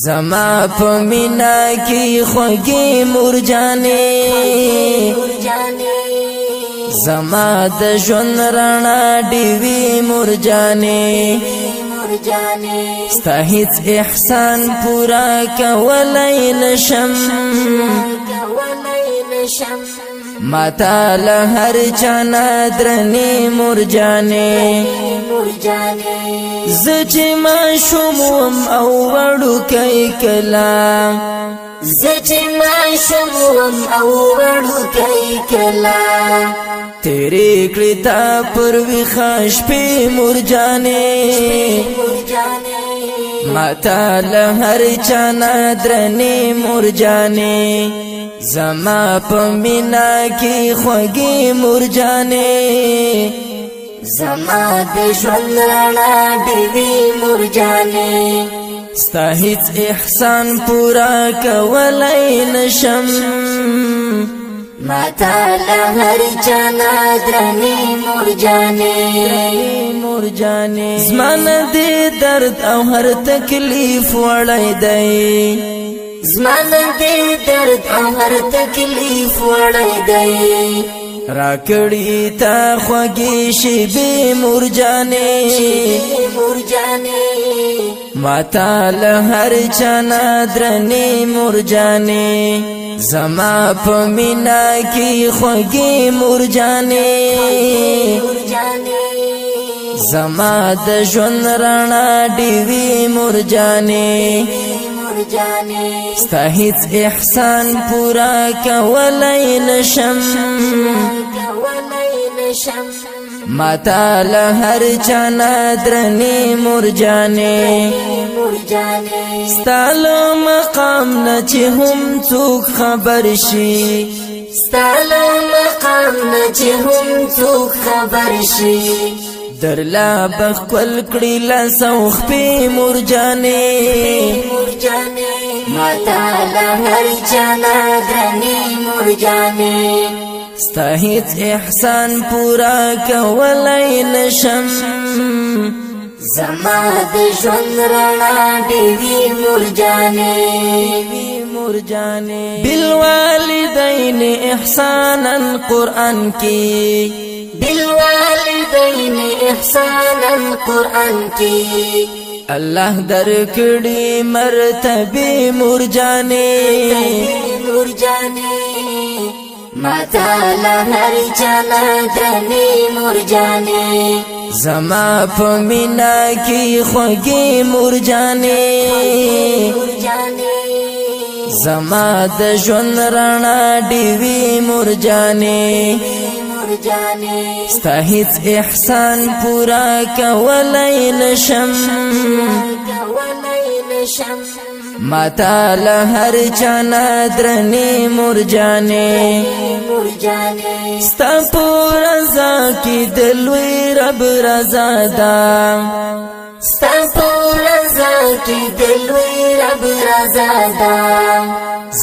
زما په مینا کې خوږې مرجانې زما د ژوند رڼا ډېوې مرجانې ستا هیڅ احسان پورا کولی نشم ماتا له هر چا نه درنې مرجانې زه چې ماشوم وم او وړوکی کله تیرې کړې تا پر ویښه شپې مرجانې ماتا له هر چا نه درنې مرجانې زما په مینا کې خوږې مرجانې زما د ژوند رڼا ډېوې مرجانې ستا هیڅ احسان پورا کولی نشم ماتا له هر چا نه درنې مرجانې زما نه دې درد او هر تکلیف وړی دی زما نه دې درد او هر تکلیف وړی دی راکړی تا خوږې شیبې مرجانې ماتا له هر چا نه درنې مرجانې زما په مینا کې خوږې مرجانې زما د ژوند رڼا ډېوې مرجانې ستا هیڅ احسان پورا کولی نشم ماتا له هر چا نه درنې مرجانې ستا له مقام نه چې هم څوک خبر شي درلا بخل کړي لاسو خپې مرجانې ماتا له هر چا نه درنې مرجانې ستا هیڅ احسان پورا کولی نشم زما د ژوند رڼا ډېوې مرجانې بالوالدین احسانا قرآن کې الله درکړي مرتبه مرجانې ماتا له هر چا نه درنې مرجانې زما په مینا کې خوږې مرجانې زما د ژوند رڼا ډېوې مرجانې ستا هیڅ احسان پورا کولی نشم ماتا له هر چا نه درنې مرجانې ستا په رضا کې د لوی رب رضا ده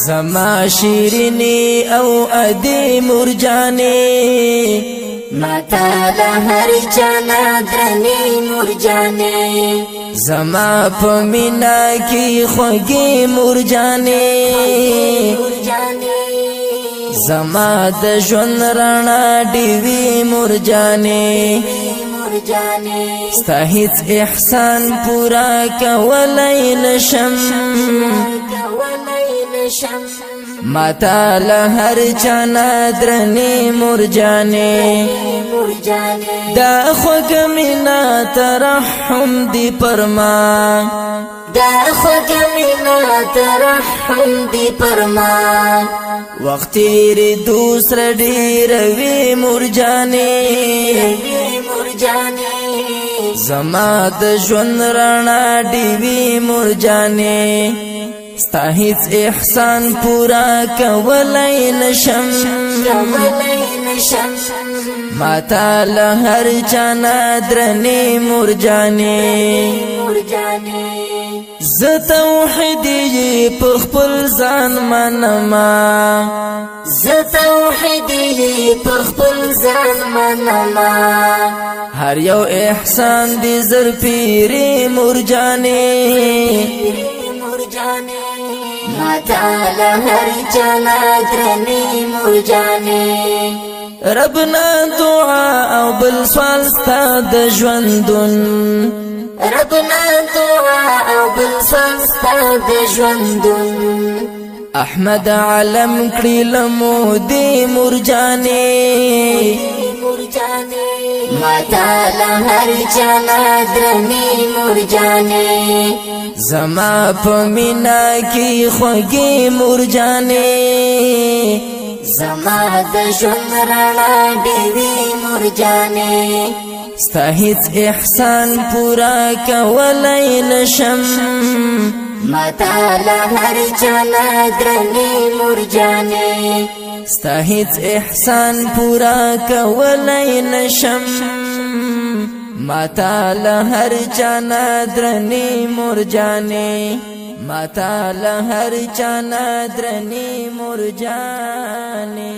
زما شیرینی او ادې مرجانې ماتا له هر چا نه درنې مرجانې زما په مینا کې خوږې مرجانې زما د ژوند رڼا ډېوې مرجانې ستا هیڅ احسان پورا کولی نشم ماتا له هر چا نه درنې مرجانې دا خوږه مینا ترحم دی پرما وخت تیرې دوسر ډېروي مرجانې زما د ژوند رڼا ډېوې مرجانې ستا هیڅ احسان پورا کولی نشم ماتا له هر چا نه درنې مرجانې زه توحیدي په خپل ځان منما هر یو احسان دې زر پیرې مرجانې مرجاني ماتا لهر چلا درنی مرجاني ربنا دعا او بل سوال ستا د ژوندون ربنا دعا او بل سوال ستا د ژوندون احمد علم کړي لمو دی مرجاني ماتا لهر چلا درنی مرجاني زما په مینا کې خوږې مرجاني زما د ژوند رڼا ډېوې مرجاني ستا هیڅ احسان پورا کولای نشم ماتا لهر چلا درنی مرجاني ستا هیڅ احسان پورا کولای نشم ماتا لهر چانا درنی مرجاني ماتا لهر چانا درنی مرجاني